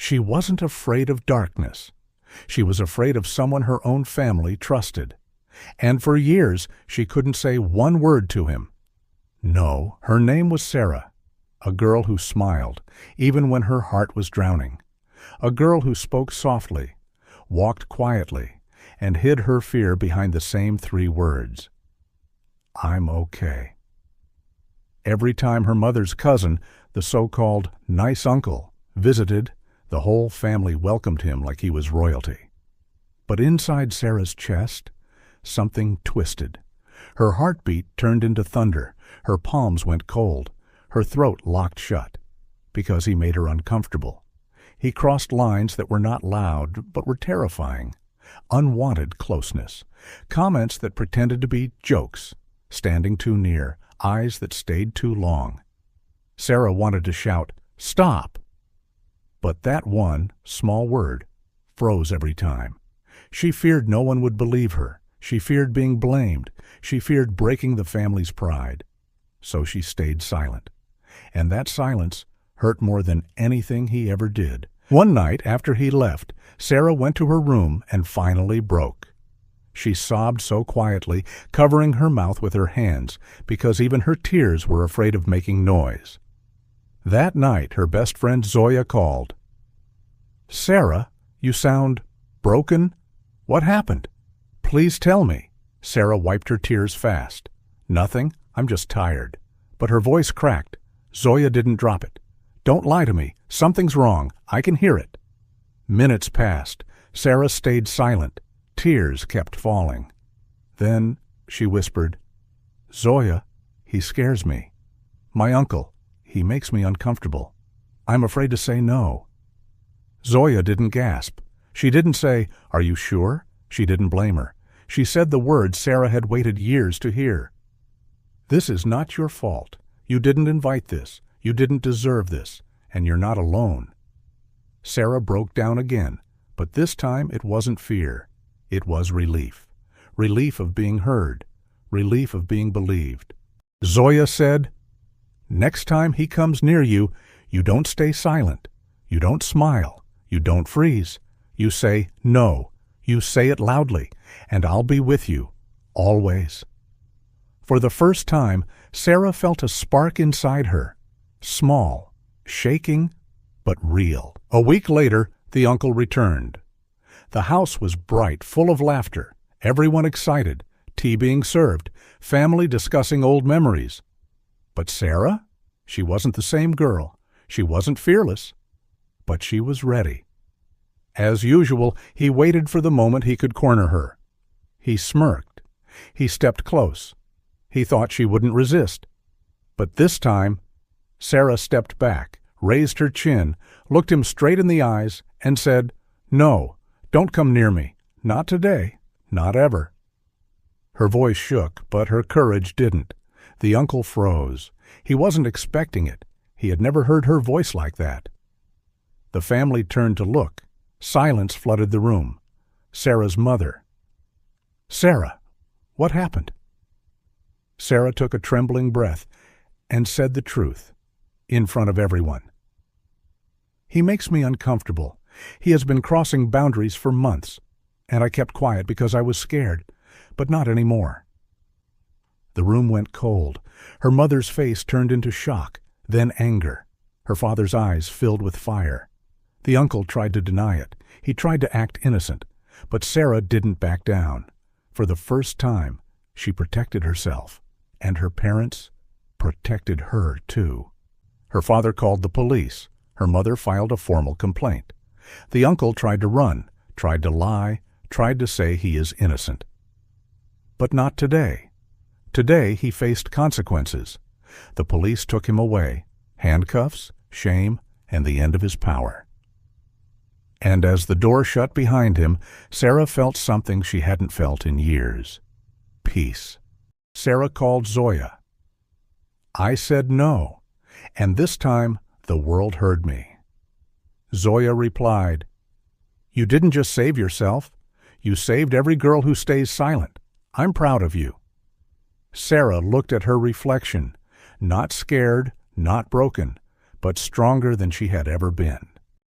She wasn't afraid of darkness. She was afraid of someone her own family trusted. And for years she couldn't say one word to him. No, her name was Sara, a girl who smiled, even when her heart was drowning. A girl who spoke softly, walked quietly, and hid her fear behind the same 3 words. I'm okay. Every time her mother's cousin, the so-called nice uncle, visited, the whole family welcomed him like he was royalty. But inside Sara's chest, something twisted. Her heartbeat turned into thunder, her palms went cold, her throat locked shut, because he made her uncomfortable. He crossed lines that were not loud, but were terrifying. Unwanted closeness. Comments that pretended to be jokes. Standing too near. Eyes that stayed too long. Sara wanted to shout, "Stop!" But that one small word froze every time. She feared no one would believe her. She feared being blamed. She feared breaking the family's pride. So she stayed silent. And that silence hurt more than anything he ever did. One night after he left, Sara went to her room and finally broke. She sobbed so quietly, covering her mouth with her hands, because even her tears were afraid of making noise. That night her best friend Zoya called. "Sara, you sound broken. What happened? Please tell me." Sara wiped her tears fast. "Nothing, I'm just tired." But her voice cracked. Zoya didn't drop it. "Don't lie to me. Something's wrong. I can hear it." Minutes passed. Sara stayed silent. Tears kept falling. Then she whispered, "Zoya, he scares me. My uncle, he makes me uncomfortable. I'm afraid to say no." Zoya didn't gasp. She didn't say, "Are you sure?" She didn't blame her. She said the words Sara had waited years to hear. "This is not your fault. You didn't invite this. You didn't deserve this. And you're not alone." Sara broke down again, but this time it wasn't fear. It was relief. Relief of being heard. Relief of being believed. Zoya said, "Next time he comes near you, you don't stay silent. You don't smile. You don't freeze. You say no. You say it loudly, and I'll be with you, always." For the first time, Sara felt a spark inside her. Small, shaking, but real. A week later, the uncle returned. The house was bright, full of laughter, everyone excited, tea being served, family discussing old memories. But Sara? She wasn't the same girl. She wasn't fearless. But she was ready. As usual, he waited for the moment he could corner her. He smirked. He stepped close. He thought she wouldn't resist. But this time, Sara stepped back, raised her chin, looked him straight in the eyes, and said, "No, don't come near me. Not today. Not ever." Her voice shook, but her courage didn't. The uncle froze. He wasn't expecting it. He had never heard her voice like that. The family turned to look. Silence flooded the room. Sara's mother. "Sara, what happened?" Sara took a trembling breath and said the truth, in front of everyone. "He makes me uncomfortable. He has been crossing boundaries for months, and I kept quiet because I was scared, but not anymore." The room went cold. Her mother's face turned into shock, then anger. Her father's eyes filled with fire. The uncle tried to deny it. He tried to act innocent, but Sara didn't back down. For the first time, she protected herself, and her parents protected her too. Her father called the police. Her mother filed a formal complaint. The uncle tried to run, tried to lie, tried to say he is innocent. But not today. Today he faced consequences. The police took him away, handcuffs, shame, and the end of his power. And as the door shut behind him, Sara felt something she hadn't felt in years. Peace. Sara called Zoya. I said no, and this time the world heard me. Zoya replied, "You didn't just save yourself. You saved every girl who stays silent. I'm proud of you." Sara looked at her reflection, not scared, not broken, but stronger than she had ever been.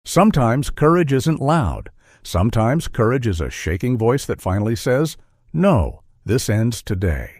Sometimes courage isn't loud. Sometimes courage is a shaking voice that finally says, "No, this ends today."